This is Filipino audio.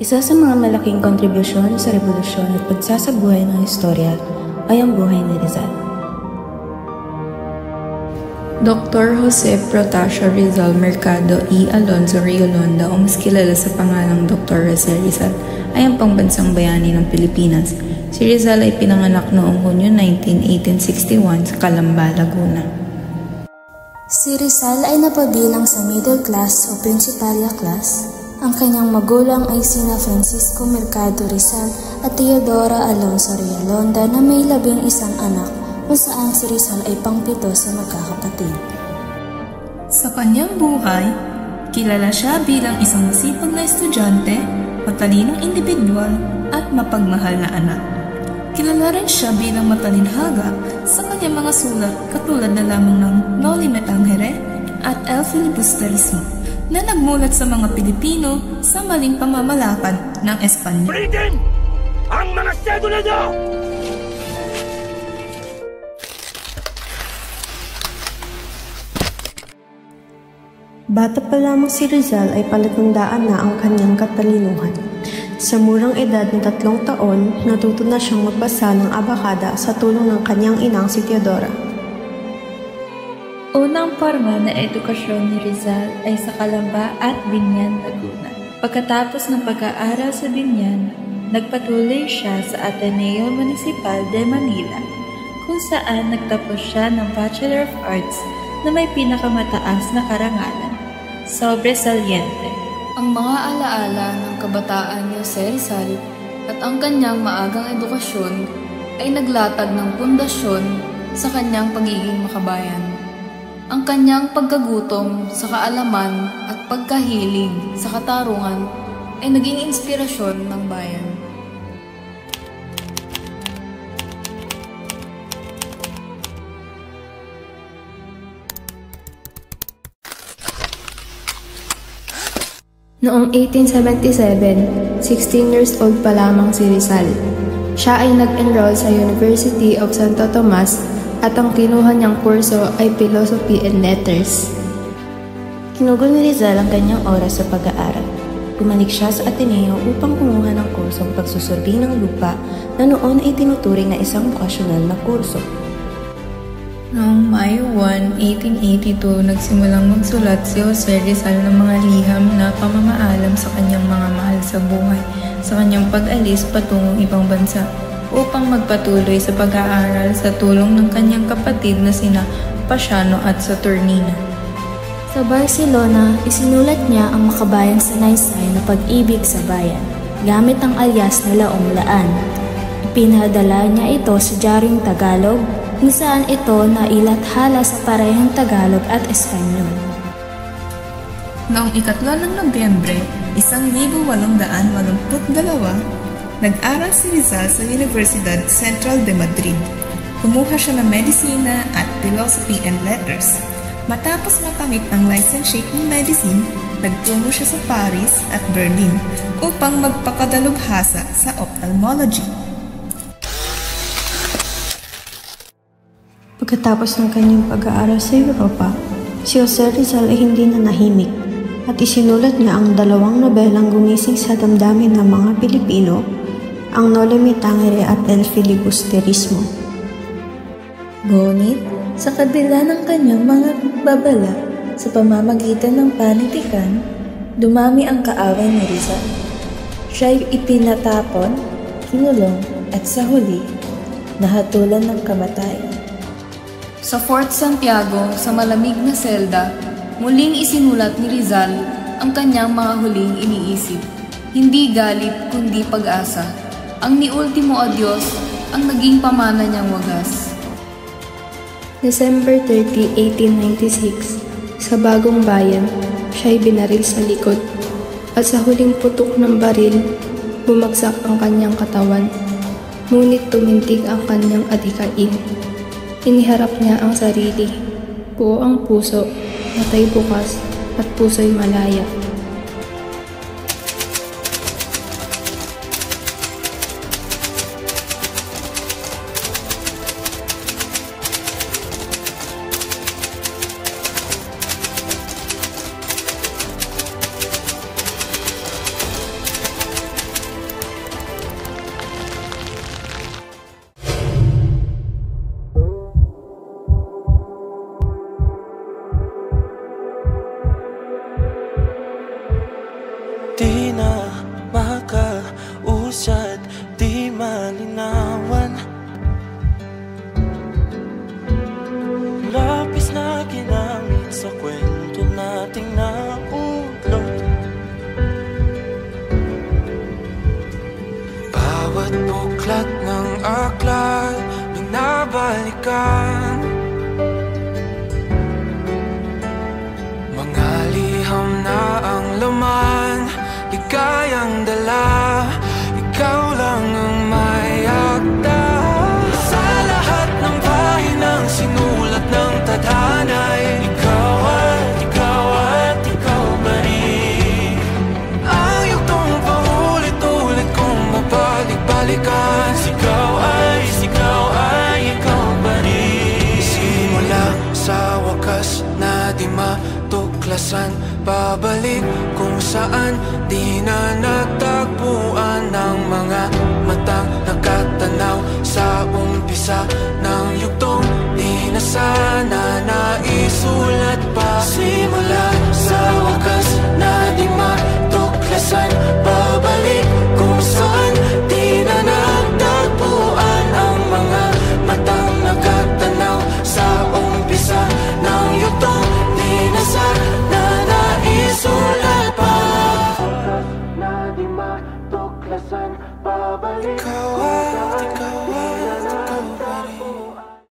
Isa sa mga malaking kontribusyon sa revolusyon at pagsasabuhay ng istorya ay ang buhay ni Rizal. Dr. Jose Protasio Rizal Mercado E. Alonzo Riolonda o mas kilala sa pangalang Dr. Jose Rizal ay ang pangbansang bayani ng Pilipinas. Si Rizal ay pinanganak noong Hunyo 19, 1861 sa Calamba, Laguna. Si Rizal ay napabilang sa middle class o principalya class. Ang kanyang magulang ay sina Francisco Mercado Rizal at Teodora Alonzo Riolonda na may 11 anak kung saan si Rizal ay pangpito sa magkakapatid. Sa kanyang buhay, kilala siya bilang isang masipag na estudyante, matalinong individual at mapagmahal na anak. Kilala rin siya bilang matalinhaga sa kanyang mga sulat katulad na lamang ng Noli Me Tangere at El Filibusterismo na nagmulat sa mga Pilipino sa maling pamamalakad ng Espanyol. Britain! Ang mga sedula nyo! Bata pa lamang si Rizal ay palatandaan na ang kanyang katalinuhan. Sa murang edad ng 3 taon, natuto na siyang magbasa ng abakada sa tulong ng kanyang inang si Teodora. Unang forma na edukasyon ni Rizal ay sa Calamba at Biñan, Laguna. Pagkatapos ng pag-aaral sa Biñan, nagpatuloy siya sa Ateneo Municipal de Manila, kung saan nagtapos siya ng Bachelor of Arts na may pinakamataas na karangalan, sobresaliente. Ang mga alaala ng kabataan ni Jose Rizal at ang kanyang maagang edukasyon ay naglatag ng pundasyon sa kanyang pagiging makabayan. Ang kanyang pagkagutom sa kaalaman at pagkahilig sa katarungan ay naging inspirasyon ng bayan. Noong 1877, 16 years old pa lamang si Rizal. Siya ay nag-enroll sa University of Santo Tomas at ang kinuha niyang kurso ay Philosophy and Letters. Kinugol ni Rizal ang kanyang oras sa pag-aaral. Bumalik siya sa Ateneo upang kumuha ng kursong pagsusurvey ng lupa na noon ay tinuturing na isang vocational na kurso. Noong Mayo 1, 1882, nagsimulang magsulat si Jose Rizal ng mga liham na pamamaalam sa kanyang mga mahal sa buhay sa kanyang pag-alis patungong ibang bansa upang magpatuloy sa pag-aaral sa tulong ng kanyang kapatid na sina Pasiano at Saturnina. Sa Barcelona, isinulat niya ang makabayang sanaysay na pag-ibig sa bayan, gamit ang alias na Laong Laan. Ipinadala niya ito sa Diaryong Tagalog, kung saan ito nailathala sa parehong Tagalog at Espanyol. Noong 3 ng Nobyembre, 1882, nag-aral si Rizal sa Universidad Central de Madrid. Kumuha siya ng medisina at philosophy and letters. Matapos makamit ang licentiate in medicine, nagtungo siya sa Paris at Berlin upang magpakadalubhasa sa ophthalmology. Pagkatapos ng kanyang pag-aaral sa Europa, si Jose Rizal ay hindi na nahimik at isinulat niya ang 2 nobelang gumising sa damdamin ng mga Pilipino, ang Noli Me Tangere at El Filibusterismo. Ngunit, sa kabila ng kanyang mga babala sa pamamagitan ng panitikan, dumami ang kaaway ni Rizal. Siya'y ipinatapon, kinulong at sa huli, nahatulan ng kamatayan. Sa Fort Santiago, sa malamig na selda, muling isinulat ni Rizal ang kanyang mga huling iniisip. Hindi galit kundi pag-asa. Ang ni ultimo adios ang naging pamana niyang wagas. December 30, 1896, sa Bagong Bayan, siya'y binaril sa likod at sa huling putok ng baril, bumagsak ang kanyang katawan. Ngunit tumindig ang kanyang adhikain. Iniharap niya ang sarili, buo ang puso, matay bukas, at puso'y malaya. na di matuklasan. Pabalik kung saan di na natagpuan ng mga matang nakatanaw sa umpisa ng yugtong. Di na sana